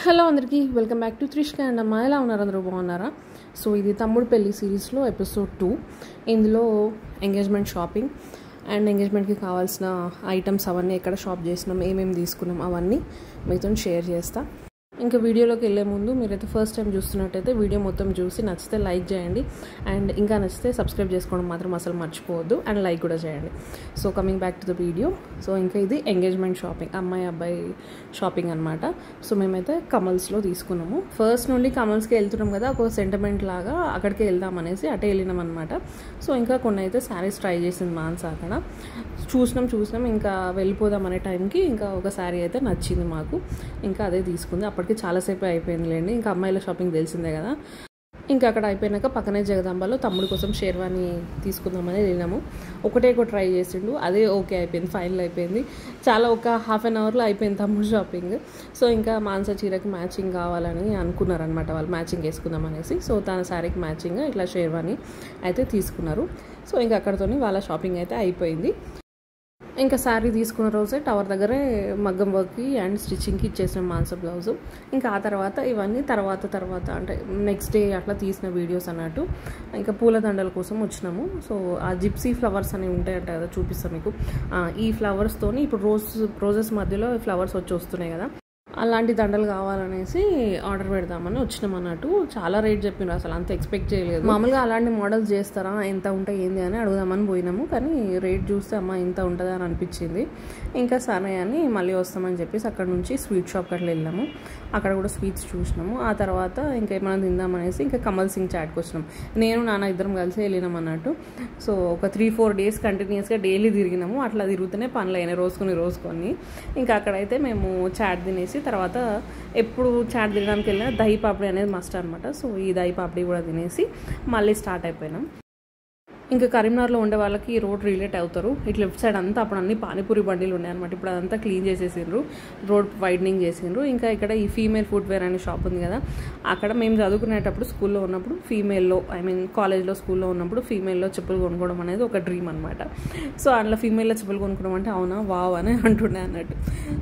Hello అందరికీ welcome back to Trishka and అమ్మ. ఎలా ఉన్నారు? అందరూ బాగున్నారా? సో ఇది తమ్ముడు పెళ్లి సిరీస్లో ఎపిసోడ్ 2. ఇందులో ఎంగేజ్మెంట్ షాపింగ్ అండ్ ఎంగేజ్మెంట్కి కావాల్సిన ఐటమ్స్ అవన్నీ ఎక్కడ షాప్ చేసినాం, ఏమేమి తీసుకున్నాం అవన్నీ మీతో షేర్ చేస్తా. ఇంకా వీడియోలోకి వెళ్ళే ముందు మీరైతే ఫస్ట్ టైం చూస్తున్నట్టయితే వీడియో మొత్తం చూసి నచ్చితే లైక్ చేయండి అండ్ ఇంకా నచ్చితే సబ్స్క్రైబ్ చేసుకోవడం మాత్రం అసలు మర్చిపోవద్దు అండ్ లైక్ కూడా చేయండి. So coming back to the video. So ఇంకా ఇది ఎంగేజ్మెంట్ షాపింగ్, అమ్మాయి అబ్బాయి షాపింగ్ అనమాట. సో మేమైతే కమల్స్లో తీసుకున్నాము. ఫస్ట్ నుండి కమల్స్కి వెళ్తున్నాం కదా, ఒక సెంటిమెంట్ లాగా అక్కడికి వెళ్దాం అనేసి అటే వెళ్ళినాం అనమాట. సో ఇంకా కొన్ని అయితే శారీస్ ట్రై చేసింది మాన్సా. అక్కడ చూసినాం ఇంకా వెళ్ళిపోదాం అనే టైంకి ఇంకా ఒక శారీ అయితే నచ్చింది మాకు, ఇంకా అదే తీసుకుంది. అప్పటికి చాలాసేపు అయిపోయిందిలేండి, ఇంకా అమ్మాయిల షాపింగ్ తెలిసిందే కదా. ఇంకా అక్కడ అయిపోయినాక పక్కనే జగదాంబలో తమ్ముడు కోసం షేర్వాణి తీసుకుందామని వెళ్ళినాము. ఒకటే ట్రై చేసిండు, అదే ఓకే అయిపోయింది, ఫైనల్ అయిపోయింది. చాలా ఒక హాఫ్ అన్ అవర్లో అయిపోయింది తమ్ముడు షాపింగ్. సో ఇంకా మాన్సా చీరకి మ్యాచింగ్ కావాలని అనుకున్నారనమాట వాళ్ళు, మ్యాచింగ్ వేసుకుందాం అనేసి. సో తన శారీకి మ్యాచింగ్ ఇట్లా షేర్వాణి అయితే తీసుకున్నారు. సో ఇంకా అక్కడతోని వాళ్ళ షాపింగ్ అయితే అయిపోయింది. ఇంకా శారీ తీసుకున్న రోజే టవర్ దగ్గరే మగ్గం వర్క్కి అండ్ స్టిచ్చింగ్కి ఇచ్చేసిన మాన్సా బ్లౌజు. ఇంకా ఆ తర్వాత ఇవన్నీ తర్వాత అంటే నెక్స్ట్ డే అట్లా తీసిన వీడియోస్ అన్నట్టు. ఇంకా పూలదండల కోసం వచ్చినాము. సో ఆ జిప్సీ ఫ్లవర్స్ అనేవి ఉంటాయంట కదా, చూపిస్తాను మీకు. ఈ ఫ్లవర్స్తోని ఇప్పుడు రోజెస్ మధ్యలో ఫ్లవర్స్ వస్తున్నాయి కదా, అలాంటి దండలు కావాలనేసి ఆర్డర్ పెడదామని వచ్చినాం అన్నట్టు. చాలా రేట్ చెప్పిండ్రు, అసలు అంత ఎక్స్పెక్ట్ చేయలేదు. మామూలుగా అలాంటి మోడల్స్ చేస్తారా, ఎంత ఉంటాయి ఏంది అని అడుగుదామని పోయినాము. కానీ రేట్ చూస్తే అమ్మ ఇంత ఉంటుందా అని అనిపించింది. ఇంకా సరే అని మళ్ళీ వస్తామని చెప్పేసి అక్కడ నుంచి స్వీట్ షాప్కి అట్లా వెళ్ళాము. అక్కడ కూడా స్వీట్స్ చూసినాము. ఆ తర్వాత ఇంకా ఏమైనా తిందామనేసి ఇంకా కమల్ సింగ్ చాట్కి వచ్చినాం. నేను నాన్న ఇద్దరం కలిసి వెళ్ళినాం అన్నట్టు. సో ఒక 3-4 డేస్ కంటిన్యూస్గా డైలీ తిరిగినాము. అట్లా తిరుగుతూనే పనులు అయినాయి రోజుకొని. ఇంకా అక్కడైతే మేము చాట్ తినేసి తర్వాత ఎప్పుడు చాట్ తినడానికి వెళ్ళినా దహీ పాపడి అనేది మస్ట్ అనమాట. సో ఈ దహీ పాపడి కూడా తినేసి మళ్ళీ స్టార్ట్ అయిపోయినాం. ఇంకా కరీంనగర్లో ఉండే వాళ్ళకి ఈ రోడ్ రిలేట్ అవుతారు. ఇట్లా లెఫ్ట్ సైడ్ అంతా అప్పుడు అన్ని పానీపూరి బండిలు ఉన్నాయి అనమాట. ఇప్పుడు అదంతా క్లీన్ చేసేసిండ్రు, రోడ్ వైడనింగ్ చేసిండ్రు. ఇంకా ఇక్కడ ఈ ఫీమేల్ ఫుట్వేర్ అనే షాప్ ఉంది కదా, అక్కడ మేము చదువుకునేటప్పుడు స్కూల్లో ఉన్నప్పుడు ఫీమేల్లో కాలేజ్లో స్కూల్లో ఉన్నప్పుడు ఫీమేల్లో చెప్పులు కొనుక్కోవడం అనేది ఒక డ్రీమ్ అనమాట. సో అట్లా ఫీమేల్లో చెప్పులు కొనుక్కోవడం అంటే అవునా వావ్ అని అంటుండే అన్నట్టు.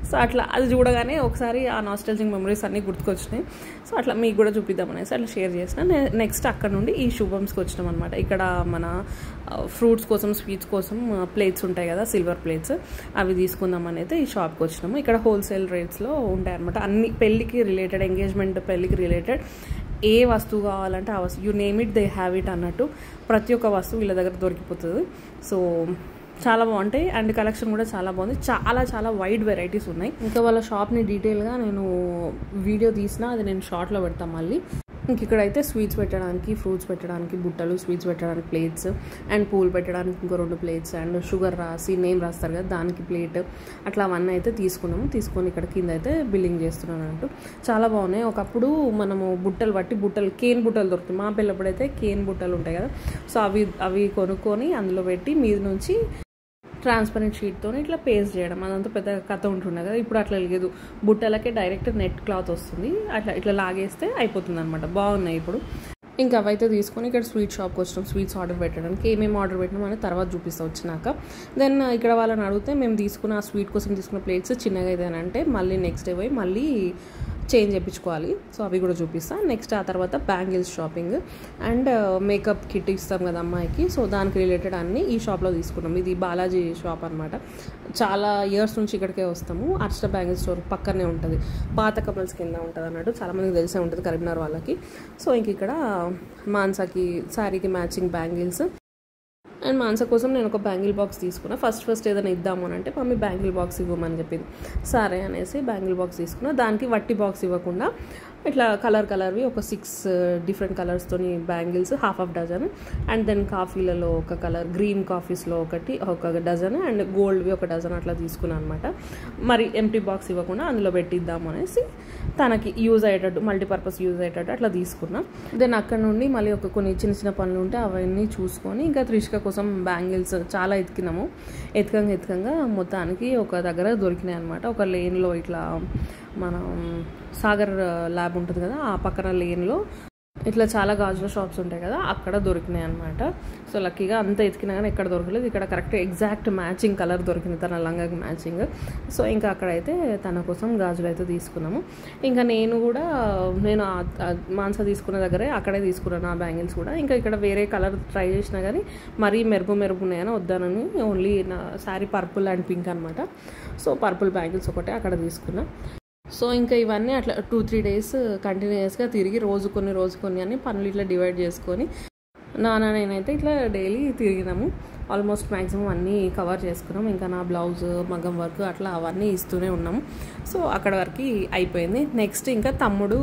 సో అట్లా అది చూడగానే ఒకసారి ఆ నాస్టాల్జిక్ మెమరీస్ అన్నీ గుర్తుకొచ్చినాయి. సో అట్లా మీకు కూడా చూపిద్దామనేసి అట్లా షేర్ చేసిన. నెక్స్ట్ అక్కడ నుండి ఈ శుభమ్స్కి వచ్చినాం అనమాట. ఇక్కడ మన ఫ్రూట్స్ కోసం స్వీట్స్ కోసం ప్లేట్స్ ఉంటాయి కదా, సిల్వర్ ప్లేట్స్, అవి తీసుకుందామని అయితే ఈ షాప్కి వచ్చినాము. ఇక్కడ హోల్సేల్ రేట్స్లో ఉంటాయి అనమాట. అన్ని పెళ్ళికి రిలేటెడ్, ఎంగేజ్మెంట్ పెళ్ళికి రిలేటెడ్ ఏ వస్తువు కావాలంటే ఆ వస్తువు, you name it they have it అన్నట్టు ప్రతి ఒక్క వస్తువు వీళ్ళ దగ్గర దొరికిపోతుంది. సో చాలా బాగుంటాయి అండ్ కలెక్షన్ కూడా చాలా బాగుంది. చాలా వైడ్ వెరైటీస్ ఉన్నాయి. ఇంకా వాళ్ళ షాప్ని డీటెయిల్గా నేను వీడియో తీసిన, అది నేను షార్ట్లో పెడతాను మళ్ళీ. ఇంక ఇక్కడైతే స్వీట్స్ పెట్టడానికి, ఫ్రూట్స్ పెట్టడానికి బుట్టలు, స్వీట్స్ పెట్టడానికి ప్లేట్స్ అండ్ పూలు పెట్టడానికి ఇంకో 2 ప్లేట్స్ అండ్ షుగర్ రాసి నేమ్ రాస్తారు కదా దానికి ప్లేట్, అట్లా అవన్నీ అయితే తీసుకొని ఇక్కడ కింద అయితే బిల్లింగ్ చేస్తున్నాను అన్నట్టు. చాలా బాగున్నాయి. ఒకప్పుడు మనము బుట్టలు కేన్ బుట్టలు దొరుకుతాయి. మా పిల్లప్పుడైతే కేన్ బుట్టలు ఉంటాయి కదా, సో అవి కొనుక్కొని అందులో పెట్టి మీద నుంచి ట్రాన్స్పరెంట్ షీట్తో ఇట్లా పేస్ట్ చేయడం, అదంతా పెద్ద కథ ఉంటుండే కదా. ఇప్పుడు అట్లా లేదు, బుట్టలకే డైరెక్ట్ నెట్ క్లాత్ వస్తుంది, ఇట్లా లాగేస్తే అయిపోతుంది అనమాట. బాగున్నాయి ఇప్పుడు. ఇంకా అవైతే తీసుకొని ఇక్కడ స్వీట్ షాప్కి వచ్చినాం స్వీట్స్ ఆర్డర్ పెట్టడానికి. ఏమేమి ఆర్డర్ పెట్టినాం అని తర్వాత చూపిస్తా వచ్చినాక. దెన్ ఇక్కడ వాళ్ళని అడిగితే మేము తీసుకున్న ఆ స్వీట్ కోసం తీసుకున్న ప్లేట్స్ చిన్నగా ఇదేనంటే మళ్ళీ నెక్స్ట్ డే పోయి మళ్ళీ చేంజ్ చేయించుకోవాలి. సో అవి కూడా చూపిస్తాను. నెక్స్ట్ ఆ తర్వాత bangles shopping and makeup kit ఇస్తాం కదా అమ్మాయికి, సో దానికి రిలేటెడ్ అన్నీ ఈ షాప్లో తీసుకున్నాం. ఇది బాలాజీ షాప్ అనమాట. చాలా ఇయర్స్ నుంచి ఇక్కడికే వస్తాము. అర్చన బ్యాంగిల్ స్టోర్ పక్కనే ఉంటుంది, పాత కమల్స్ కింద ఉంటుంది అన్నట్టు. చాలామందికి తెలిసే ఉంటుంది కరీంనగర్ వాళ్ళకి. సో ఇంక ఇక్కడ మాన్సాకి శారీకి మ్యాచింగ్ బ్యాంగిల్స్ అండ్ మాన్సా కోసం నేను ఒక బ్యాంగిల్ బాక్స్ తీసుకున్నా. ఫస్ట్ ఏదైనా ఇద్దాము అని అంటే మమ్మీ బ్యాంగిల్ బాక్స్ ఇవ్వమని చెప్పింది. సరే అనేసి బ్యాంగిల్ బాక్స్ తీసుకున్నా. దానికి వట్టి బాక్స్ ఇవ్వకుండా ఇట్లా కలర్వి ఒక 6 డిఫరెంట్ కలర్స్తోని బ్యాంగిల్స్, ½ డజన్ అండ్ దెన్ కాఫీలలో ఒక కలర్, గ్రీన్ కాఫీస్లో ఒక డజన్ అండ్ గోల్డ్వి ఒక డజన్ అట్లా తీసుకున్నాను అనమాట. మరి ఎంటీ బాక్స్ ఇవ్వకుండా అందులో పెట్టిద్దాము అనేసి తనకి యూజ్ అయ్యేటట్టు, మల్టీపర్పస్ యూజ్ అయ్యేటట్టు అట్లా తీసుకున్నాం. దెన్ అక్కడ నుండి మళ్ళీ కొన్ని చిన్న పనులు ఉంటే అవన్నీ చూసుకొని ఇంకా త్రిష్క కోసం బ్యాంగిల్స్ చాలా ఎత్తుకంగా మొత్తానికి ఒక దగ్గర దొరికినాయి అనమాట. ఒక లేన్లో ఇట్లా మనం సాగర్ ల్యాబ్ ఉంటుంది కదా, ఆ పక్కన లేన్లో ఇట్లా చాలా గాజుల షాప్స్ ఉంటాయి కదా, అక్కడ దొరికినాయి అనమాట. సో లక్కీగా అంత ఎతికినా కానీ ఎక్కడ దొరకలేదు. ఇక్కడ కరెక్ట్ ఎగ్జాక్ట్ మ్యాచింగ్ కలర్ దొరికింది, తన లంగాకి మ్యాచింగ్. సో ఇంకా అక్కడైతే తన కోసం గాజులు అయితే తీసుకున్నాము. ఇంకా నేను మాన్స తీసుకున్న దగ్గరే అక్కడే తీసుకున్నాను ఆ బ్యాంగిల్స్ కూడా. ఇంకా ఇక్కడ వేరే కలర్ ట్రై చేసినా కానీ మరీ మెరుపు ఉన్నాయని వద్దానని ఓన్లీ నా శారీ పర్పుల్ అండ్ పింక్ అనమాట. సో పర్పుల్ బ్యాంగిల్స్ ఒకటే అక్కడ తీసుకున్నా. సో ఇంకా ఇవన్నీ అట్లా 2-3 డేస్ కంటిన్యూస్గా తిరిగి రోజు కొన్ని అని పనులు ఇట్లా డివైడ్ చేసుకొని నేనైతే ఇట్లా డైలీ తిరిగినాము. ఆల్మోస్ట్ మ్యాక్సిమం అన్నీ కవర్ చేసుకున్నాం. ఇంకా నా బ్లౌజ్ మగ్గం వర్క్ అట్లా అవన్నీ ఇస్తూనే ఉన్నాము. సో అక్కడ వరకు అయిపోయింది. నెక్స్ట్ ఇంకా తమ్ముడు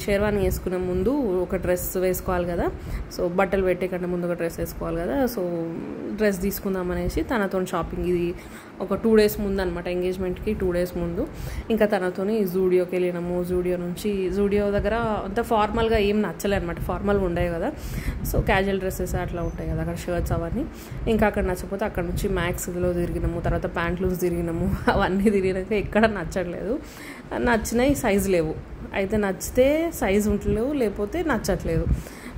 షేర్వాణి వేసుకునే ముందు ఒక డ్రెస్ వేసుకోవాలి కదా, సో బట్టలు పెట్టే కంటే ముందు ఒక డ్రెస్ వేసుకోవాలి కదా. సో డ్రెస్ తీసుకుందాం అనేసి తనతో షాపింగ్, ఇది ఒక 2 డేస్ ముందు అనమాట, ఎంగేజ్మెంట్కి 2 డేస్ ముందు. ఇంకా తనతోని జూడియోకి వెళ్ళినాము. జూడియో దగ్గర అంత ఫార్మల్గా ఏం నచ్చలే అనమాట, ఫార్మల్గా ఉండేవి కదా. సో క్యాజువల్ డ్రెస్సెస్ అట్లా ఉంటాయి కదా అక్కడ, షర్ట్స్ అవన్నీ. ఇంకా అక్కడ నచ్చకపోతే అక్కడ నుంచి మ్యాక్స్లో తిరిగినాము, తర్వాత ప్యాంట్లూస్ తిరిగినాము. అవన్నీ తిరిగినాక ఎక్కడ నచ్చట్లేదు. నచ్చినాయి సైజు లేవు, అయితే నచ్చితే సైజు ఉంటలేవు, లేకపోతే నచ్చట్లేదు.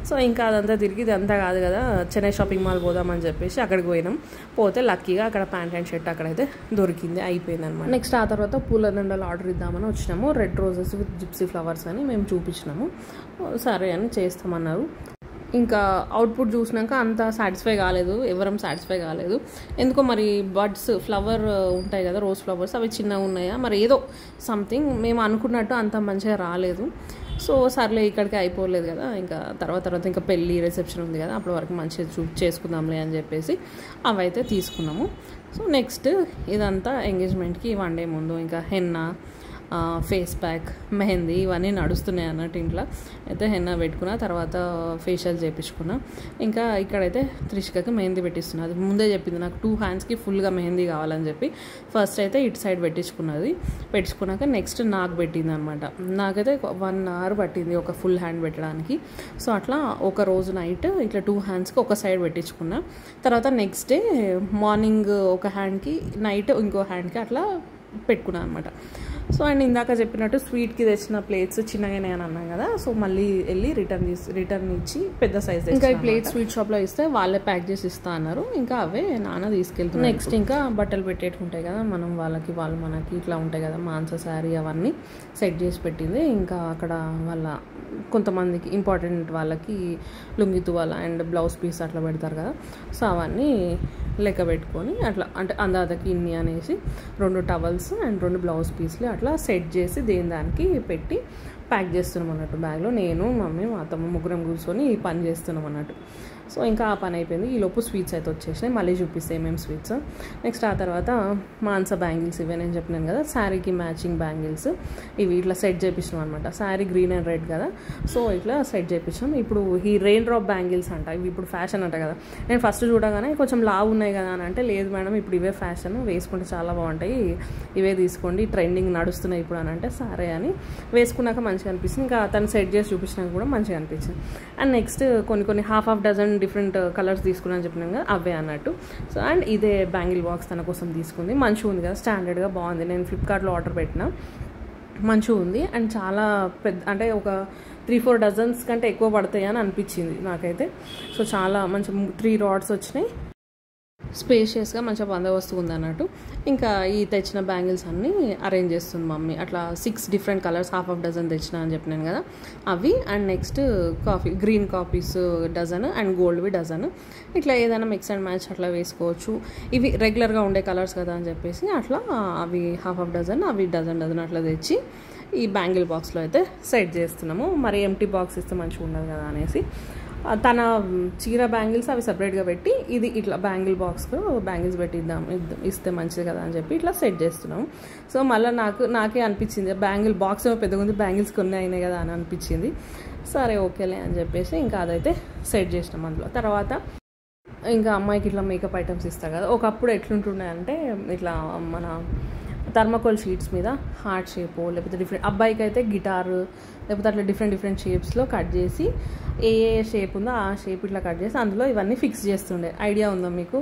సో ఇంకా అదంతా తిరిగి ఇదంతా కాదు కదా, చెన్నై షాపింగ్ మాల్ పోదామని చెప్పేసి అక్కడికి పోయినాం. పోతే లక్కీగా అక్కడ ప్యాంట్ అండ్ షర్ట్ అక్కడైతే దొరికింది, అయిపోయింది అనమాట. నెక్స్ట్ ఆ తర్వాత పూలదండలు ఆర్డర్ ఇద్దామని వచ్చినాము. Red roses with gypsy flowers అని మేము చూపించినాము. సరే అని చేస్తామన్నారు. ఇంకా అవుట్పుట్ చూసినాక అంత సాటిస్ఫై కాలేదు, ఎవరం సాటిస్ఫై కాలేదు. ఎందుకో మరి బడ్స్ ఫ్లవర్ ఉంటాయి కదా, రోజ్ ఫ్లవర్స్, అవి చిన్నగా ఉన్నాయా మరి, ఏదో సంథింగ్ మేము అనుకున్నట్టు అంత మంచిగా రాలేదు. సో సర్లే ఇక్కడికి అయిపోలేదు కదా, ఇంకా తర్వాత ఇంకా పెళ్ళి రిసెప్షన్ ఉంది కదా, అప్పటి వరకు మంచిగా చేసుకుందాంలే అని చెప్పేసి అవైతే తీసుకున్నాము. సో నెక్స్ట్ ఇదంతా ఎంగేజ్మెంట్కి 1 డే ముందు ఇంకా హెన్నా, ఫేస్ ప్యాక్, మెహందీ ఇవన్నీ నడుస్తున్నాయి అన్నట్టు ఇంట్లో. అయితే హెన్నా పెట్టుకున్నా, తర్వాత ఫేషియల్ చేయించుకున్నా. ఇంకా ఇక్కడైతే త్రిషికకి మెహందీ పెట్టిస్తున్నా. అది ముందే చెప్పింది నాకు 2 హ్యాండ్స్కి ఫుల్గా మెహందీ కావాలని చెప్పి. ఫస్ట్ అయితే ఇటు సైడ్ పెట్టించుకున్నాక నెక్స్ట్ నాకు పెట్టింది అనమాట. నాకైతే 1 hour పట్టింది ఒక ఫుల్ హ్యాండ్ పెట్టడానికి. సో అట్లా ఒక రోజు నైట్ ఇట్లా 2 హ్యాండ్స్కి ఒక సైడ్ పెట్టించుకున్నా. తర్వాత నెక్స్ట్ డే మార్నింగ్ ఒక హ్యాండ్కి, నైట్ ఇంకో హ్యాండ్కి అట్లా పెట్టుకున్నాను అనమాట. సో అండ్ ఇందాక చెప్పినట్టు స్వీట్కి తెచ్చిన ప్లేట్స్ చిన్నగానే అని అన్నాం కదా, సో మళ్ళీ వెళ్ళి రిటర్న్ ఇచ్చి పెద్ద సైజ్. ఇంకా ఈ ప్లేట్ స్వీట్ షాప్లో ఇస్తే వాళ్ళే ప్యాక్ చేసి ఇస్తా అన్నారు. ఇంకా అవే నాన్న తీసుకెళ్తున్నారు. నెక్స్ట్ ఇంకా బట్టలు పెట్టేట్టుకుంటాయి కదా, మనం వాళ్ళకి వాళ్ళు మనకి ఇట్లా ఉంటాయి కదా, మాన్స శారీ అవన్నీ సెట్ చేసి పెట్టింది. ఇంకా అక్కడ వాళ్ళ కొంతమందికి ఇంపార్టెంట్ వాళ్ళకి లుంగి తువాల అండ్ బ్లౌజ్ పీస్ అట్లా పెడతారు కదా, సో అవన్నీ లెక్క పెట్టుకొని అట్లా అంటే అందాదకి ఇన్ని అనేసి 2 టవల్స్ అండ్ 2 బ్లౌజ్ పీస్లు అట్లా సెట్ చేసి దానికి పెట్టి ప్యాక్ చేస్తున్నాం అన్నట్టు బ్యాగ్లో. నేను మమ్మీ మా అత్తమ్మ ముగ్గురం కూర్చొని ఈ పని చేస్తున్నాం అన్నట్టు. సో ఇంకా ఆ పని అయిపోయింది. ఈలోపు స్వీట్స్ అయితే వచ్చేసినాయి, మళ్ళీ చూపిస్తే ఏమేమి స్వీట్స్. నెక్స్ట్ ఆ తర్వాత మాన్స బ్యాంగిల్స్, ఇవే నేను చెప్పినాను కదా శారీకి మ్యాచింగ్ బ్యాంగిల్స్, ఇవి ఇట్లా సెట్ చేయించినాం అనమాట. శారీ గ్రీన్ అండ్ రెడ్ కదా, సో ఇట్లా సెట్ చేయించాం. ఇప్పుడు ఈ రెయిన్ డ్రాప్ బ్యాంగిల్స్ అంట, ఇవి ఇప్పుడు ఫ్యాషన్ అంట కదా. నేను ఫస్ట్ చూడగానే కొంచెం లావు ఉన్నాయి కదా అని అంటే, లేదు మేడం ఇప్పుడు ఇవే ఫ్యాషన్, వేసుకుంటే చాలా బాగుంటాయి, ఇవే తీసుకోండి, ట్రెండింగ్ నడుస్తున్నాయి ఇప్పుడు అని అంటే, సరే అని వేసుకున్నాక మంచిగా అనిపిస్తుంది. ఇంకా తను సెట్ చేసి చూపించినాక కూడా మంచిగా అనిపించింది. అండ్ నెక్స్ట్ కొన్ని హాఫ్ డజన్ డిఫరెంట్ కలర్స్ తీసుకున్నాను చెప్పినాం కదా, అవే అన్నట్టు. సో అండ్ ఇదే బ్యాంగిల్ బాక్స్ తన కోసం తీసుకుంది. మంచిగా ఉంది కదా, స్టాండర్డ్గా బాగుంది. నేను ఫ్లిప్కార్ట్లో ఆర్డర్ పెట్టిన, మంచిగా ఉంది. అండ్ చాలా పెద్ద, అంటే ఒక 3-4 డజన్స్ కంటే ఎక్కువ పడతాయి అని అనిపించింది నాకైతే. సో చాలా మంచి 3 రాడ్స్ వచ్చినాయి, స్పేషియస్గా మంచిగా బందోబస్తు ఉంది అన్నట్టు. ఇంకా ఈ తెచ్చిన బ్యాంగిల్స్ అన్నీ అరేంజ్ చేస్తుంది మమ్మీ. అట్లా 6 డిఫరెంట్ కలర్స్ హాఫ్ డజన్ తెచ్చిన అని చెప్పినాను కదా, అవి. And next green copies dozen and గోల్డ్వి డజన్. ఇట్లా ఏదైనా మిక్స్ అండ్ మ్యాచ్ అట్లా వేసుకోవచ్చు. ఇవి రెగ్యులర్గా ఉండే కలర్స్ కదా అని చెప్పేసి అట్లా అవి హాఫ్ డజన్, అవి డజన్ అట్లా తెచ్చి ఈ బ్యాంగిల్ బాక్స్లో అయితే సెట్ చేస్తున్నాము. మరి ఎంటీ బాక్స్ ఇస్తే మంచిగా ఉండదు కదా అనేసి తన చీర బ్యాంగిల్స్ అవి సపరేట్గా పెట్టి, ఇది ఇట్లా బ్యాంగిల్ బాక్స్లో బ్యాంగిల్స్ ఇస్తే మంచిది కదా అని చెప్పి ఇట్లా సెట్ చేస్తున్నాం. సో మళ్ళీ నాకే అనిపించింది, బ్యాంగిల్ బాక్స్ ఏమో పెద్దగా ఉంది, బ్యాంగిల్స్ కొన్ని అయినాయి కదా అని అనిపించింది. సరే ఓకేలే అని చెప్పేసి ఇంకా అదైతే సెట్ చేసినాం. అందులో తర్వాత ఇంకా అమ్మాయికి ఇట్లా మేకప్ ఐటమ్స్ ఇస్తారు కదా, ఒకప్పుడు ఎట్లుంటుండే అంటే ఇట్లా మన థర్మాకోల్ షీట్స్ మీద హార్ట్ షేప్, లేకపోతే డిఫరెంట్, అబ్బాయికి అయితే గిటార్, లేకపోతే అట్లా డిఫరెంట్ షేప్స్లో కట్ చేసి ఏ షేప్ ఉందో ఆ షేప్ ఇట్లా కట్ చేసి అందులో ఇవన్నీ ఫిక్స్ చేస్తుండే. ఐడియా ఉందా మీకు?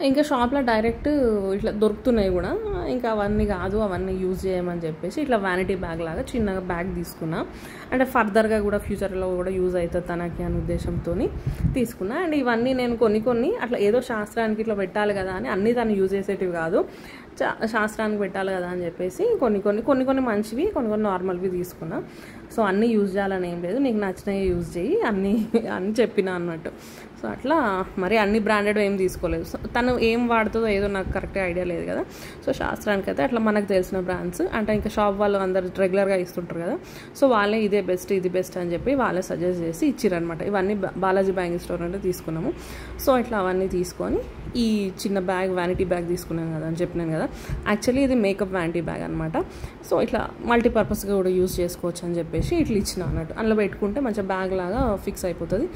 ఇంకా షాప్లో డైరెక్ట్ ఇట్లా దొరుకుతున్నాయి కూడా, ఇంకా అవన్నీ కాదు, అవన్నీ యూజ్ చేయమని చెప్పేసి ఇట్లా వ్యానిటీ బ్యాగ్ లాగా చిన్నగా బ్యాగ్ తీసుకున్నా. అంటే ఫర్దర్గా కూడా ఫ్యూచర్లో కూడా యూజ్ అవుతుంది తనకి అనే ఉద్దేశంతో తీసుకున్నా. అండ్ ఇవన్నీ నేను కొన్ని అట్లా ఏదో శాస్త్రానికి ఇట్లా పెట్టాలి కదా అని అన్నీ తను యూజ్ చేసేటివి కాదు, శాస్త్రానికి పెట్టాలి కదా అని చెప్పేసి కొన్ని మంచివి కొన్ని నార్మల్వి తీసుకున్నా. సో అన్నీ యూజ్ చేయాలని ఏం లేదు, నీకు నచ్చినవి యూజ్ చేయి అన్నీ చెప్పినా అన్నట్టు. సో అట్లా మరి అన్ని బ్రాండెడ్ ఏం తీసుకోలేదు. సో తను ఏం వాడుతుందో ఏదో నాకు కరెక్ట్గా ఐడియా లేదు కదా. సో శాస్త్రానికి అయితే అట్లా మనకు తెలిసిన బ్రాండ్స్ అంటే ఇంకా షాప్ వాళ్ళు అందరు రెగ్యులర్గా ఇస్తుంటారు కదా, సో వాళ్ళే ఇది బెస్ట్ అని చెప్పి వాళ్ళే సజెస్ట్ చేసి ఇచ్చిరనమాట. ఇవన్నీ బాలాజీ బ్యాంగిల్ స్టోర్ అంటే తీసుకున్నాము. సో ఇట్లా అవన్నీ తీసుకొని ఈ చిన్న బ్యాగ్ వ్యానిటీ బ్యాగ్ తీసుకున్నాను కదా అని చెప్పినాను కదా, యాక్చువల్లీ ఇది మేకప్ వ్యానిటీ బ్యాగ్ అనమాట. సో ఇట్లా మల్టీపర్పస్గా కూడా యూజ్ చేసుకోవచ్చు అని చెప్పేసి ఇట్లా ఇచ్చిన అన్నట్టు. అందులో పెట్టుకుంటే మంచిగా బ్యాగ్ లాగా ఫిక్స్ అయిపోతుంది,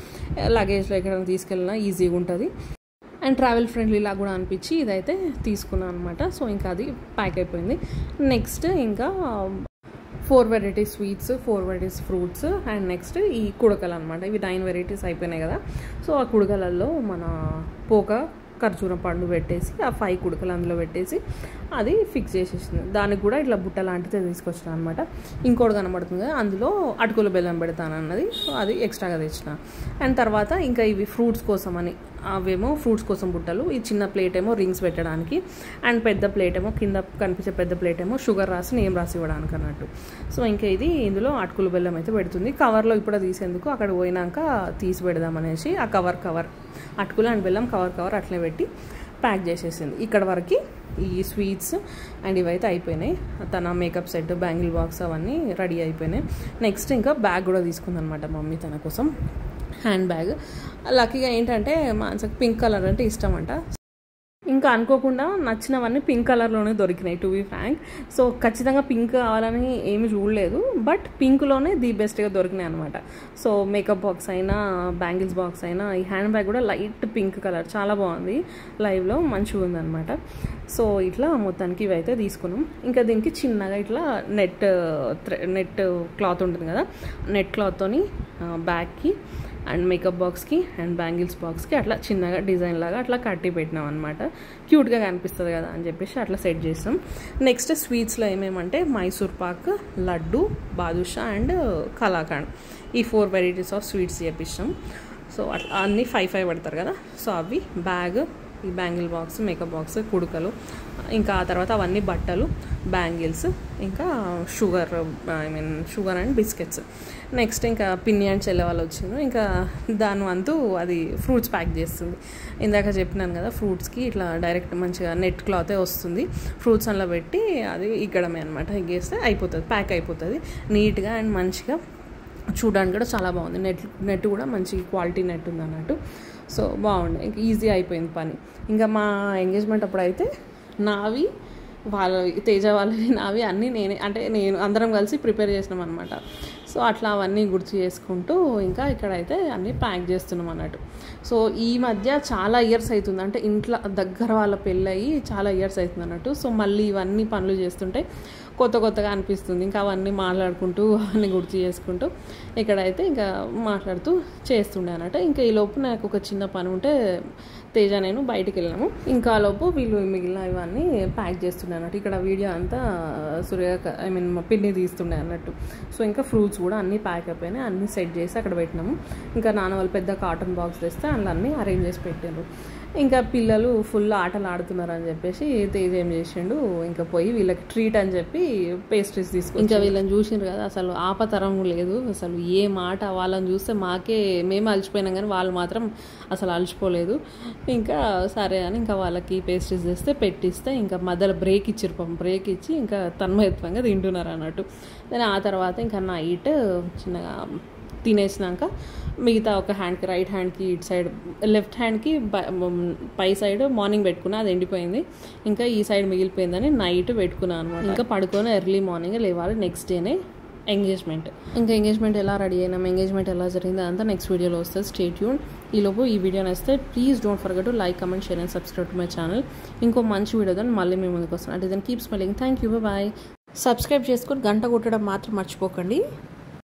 లగేజ్లో ఎక్కడ తీసుకెళ్ళినా ఈజీగా ఉంటుంది అండ్ ట్రావెల్ ఫ్రెండ్లీలా కూడా అనిపించి ఇదైతే తీసుకున్నాను అనమాట. సో ఇంకా అది ప్యాక్ అయిపోయింది. నెక్స్ట్ ఇంకా 4 varieties sweets, 4 varieties fruits and next ఈ కుడకలు అనమాట. ఇవి 9 వెరైటీస్ అయిపోయినాయి కదా. సో ఆ కుడకలలో మన ఖర్జూరం పండు పెట్టేసి ఆ 5 కుడకలు అందులో పెట్టేసి అది ఫిక్స్ చేసేసింది. దానికి కూడా ఇట్లా బుట్ట లాంటిది తీసుకొచ్చిన అనమాట. ఇంకోటి కనబడుతుంది కదా, అందులో అటుకుల బెల్లం పెడతాను అన్నది, సో అది ఎక్స్ట్రాగా తెచ్చిన. అండ్ తర్వాత ఇంకా ఇవి ఫ్రూట్స్ కోసం అని, అవేమో ఫ్రూట్స్ కోసం బుట్టలు, ఈ చిన్న ప్లేట్ ఏమో రింగ్స్ పెట్టడానికి అండ్ పెద్ద ప్లేట్ ఏమో కింద కనిపించే పెద్ద ప్లేట్ ఏమో షుగర్ రాసి నేమ్ రాసి ఇవ్వడానికి అన్నట్టు. సో ఇంకా ఇది ఇందులో అటుకుల బెల్లం అయితే పెడుతుంది. కవర్లో ఇప్పుడు తీసేందుకు అక్కడ పోయినాక తీసి పెడదామనేసి ఆ కవర్ అటుకులు అండ్ బెల్లం కవర్ అట్లనే పెట్టి ప్యాక్ చేసేసింది. ఇక్కడ వరకు ఈ స్వీట్స్ అండ్ ఇవైతే అయిపోయినాయి. తన మేకప్ సెట్, బ్యాంగిల్ బాక్స్ అవన్నీ రెడీ అయిపోయినాయి. నెక్స్ట్ ఇంకా బ్యాగ్ కూడా తీసుకుందనమాట మమ్మీ తన కోసం, హ్యాండ్ బ్యాగ్. లక్కీగా ఏంటంటే మాన్సకి పింక్ కలర్ అంటే ఇష్టం అంట. ఇంకా అనుకోకుండా నచ్చినవన్నీ పింక్ కలర్లోనే దొరికినాయి టు బీ ఫ్రాంక్. సో ఖచ్చితంగా పింక్ కావాలని ఏమి చూడలేదు, బట్ పింక్లోనే ది బెస్ట్గా దొరికినాయి అనమాట. సో మేకప్ బాక్స్ అయినా బ్యాంగిల్స్ బాక్స్ అయినా ఈ హ్యాండ్ బ్యాగ్ కూడా లైట్ పింక్ కలర్ చాలా బాగుంది, లైవ్లో మంచిగా ఉందన్నమాట. సో ఇట్లా మొత్తానికి ఇవైతే తీసుకున్నాం. ఇంకా దీనికి చిన్నగా ఇట్లా నెట్ క్లాత్ ఉంటుంది కదా, నెట్ క్లాత్తోని బ్యాగ్కి అండ్ మేకప్ బాక్స్కి అండ్ బ్యాంగిల్స్ బాక్స్కి అట్లా చిన్నగా డిజైన్ లాగా అట్లా కట్టి పెట్టినాం అనమాట. క్యూట్గా కనిపిస్తుంది కదా అని చెప్పేసి అట్లా సెట్ చేసాం. నెక్స్ట్ స్వీట్స్లో ఏమేమంటే మైసూర్ పాక్, లడ్డు, బాదుషా అండ్ కలాకండ్, ఈ 4 వెరైటీస్ ఆఫ్ స్వీట్స్ చేపిస్తాం. సో అట్లా అన్నీ 5 పెడతారు కదా. సో అవి బ్యాగ్, ఈ బ్యాంగిల్ బాక్స్, మేకప్ బాక్స్, కుడుకలు, ఇంకా ఆ తర్వాత అవన్నీ బట్టలు, బ్యాంగిల్స్, ఇంకా షుగర్ అండ్ బిస్కెట్స్. నెక్స్ట్ ఇంకా పిన్ని అండ్ చెల్లె వాళ్ళు వచ్చిండ్రు. ఇంకా దాని వంతు అది ఫ్రూట్స్ ప్యాక్ చేస్తుంది. ఇందాక చెప్పినాను కదా, ఫ్రూట్స్కి ఇట్లా డైరెక్ట్ మంచిగా నెట్ క్లాతే వస్తుంది, ఫ్రూట్స్ అందులో పెట్టి అది ఇక్కడమే అనమాట, ఎగ్గేస్తే అయిపోతుంది, ప్యాక్ అయిపోతుంది నీట్గా అండ్ మంచిగా. చూడడానికి కూడా చాలా బాగుంది. నెట్ కూడా మంచి క్వాలిటీ నెట్ ఉంది అన్నట్టు. సో బాగుంది, ఇంకా ఈజీ అయిపోయింది పని. ఇంకా మా ఎంగేజ్మెంట్ అప్పుడు అయితే నావి తేజ వాళ్ళవి నావి అన్నీ నేను అందరం కలిసి ప్రిపేర్ చేసినాం అనమాట. సో అట్లా అవన్నీ గుర్తు చేసుకుంటూ ఇంకా ఇక్కడైతే అన్నీ ప్యాక్ చేస్తున్నాం అన్నట్టు. సో ఈ మధ్య చాలా ఇయర్స్ అవుతుంది, అంటే ఇంట్లో దగ్గర వాళ్ళ పెళ్ళయి చాలా ఇయర్స్ అవుతుంది అన్నట్టు. సో మళ్ళీ ఇవన్నీ పనులు చేస్తుంటే కొత్తగా అనిపిస్తుంది. ఇంకా అవన్నీ మాట్లాడుకుంటూ అవన్నీ గుర్తు చేసుకుంటూ ఇక్కడైతే ఇంకా మాట్లాడుతూ చేస్తుండే అన్నట్టు. ఇంకా ఈలోపు నాకు ఒక చిన్న పని ఉంటే తేజ నేను బయటికి వెళ్ళాము. ఇంకా లోపు వీళ్ళు మిగిలిన ఇవన్నీ ప్యాక్ చేస్తుండే అన్నట్టు. ఇక్కడ వీడియో అంతా మా పిన్ని తీస్తుండే అన్నట్టు. సో ఇంకా ఫ్రూట్స్ కూడా అన్నీ ప్యాక్ అయిపోయినాయి, అన్నీ సెట్ చేసి అక్కడ పెట్టినాము. ఇంకా నాన్న వాళ్ళు పెద్ద కాటన్ బాక్స్ తెస్తే అందులో అన్నీ అరేంజ్ చేసి పెట్టారు. ఇంకా పిల్లలు ఫుల్ ఆటలు ఆడుతున్నారు అని చెప్పేసి తేజ ఏం చేసిండు, ఇంకా పోయి వీళ్ళకి ట్రీట్ అని చెప్పి పేస్ట్రీస్ తీసుకుని, ఇంకా వీళ్ళని చూసిండ్రు కదా అసలు ఆపతరం లేదు. అసలు ఏ మాట, వాళ్ళని చూస్తే మేము అలసిపోయినాం కానీ వాళ్ళు మాత్రం అసలు అలసిపోలేదు. ఇంకా సరే అని ఇంకా వాళ్ళకి పేస్ట్రీస్ తెస్తే పెట్టిస్తే ఇంకా మధ్యలో బ్రేక్ ఇచ్చి ఇంకా తన్మయత్వంగా తింటున్నారు అన్నట్టు. దాని ఆ తర్వాత ఇంకా నైట్ చిన్నగా తినేసినాక మిగతా ఒక హ్యాండ్కి, రైట్ హ్యాండ్కి ఇటు సైడ్, లెఫ్ట్ హ్యాండ్కి పై సైడ్ మార్నింగ్ పెట్టుకున్నా, అది ఎండిపోయింది. ఇంకా ఈ సైడ్ మిగిలిపోయిందని నైట్ పెట్టుకున్నాను అనమాట. ఇంకా పడుకొని ఎర్లీ మార్నింగ్ లేవాలి, నెక్స్ట్ డేనే ఎంగేజ్మెంట్. ఇంకా ఎంగేజ్మెంట్ ఎలా రెడీ అయినాం, ఎంగేజ్మెంట్ ఎలా జరిగింది అంతా నెక్స్ట్ వీడియోలో వస్తుంది. Stay tune. ఈలోపు ఈ వీడియో నచ్చితే please don't forget to like, comment, share and subscribe to my channel. ఇంకో మంచి వీడియోతో మళ్ళీ మేము ముందుకు వస్తాను. అంటే then keep smiling. Thank you, bye. Subscribe చేసుకొని గంట కొట్టడం మాత్రం మర్చిపోకండి.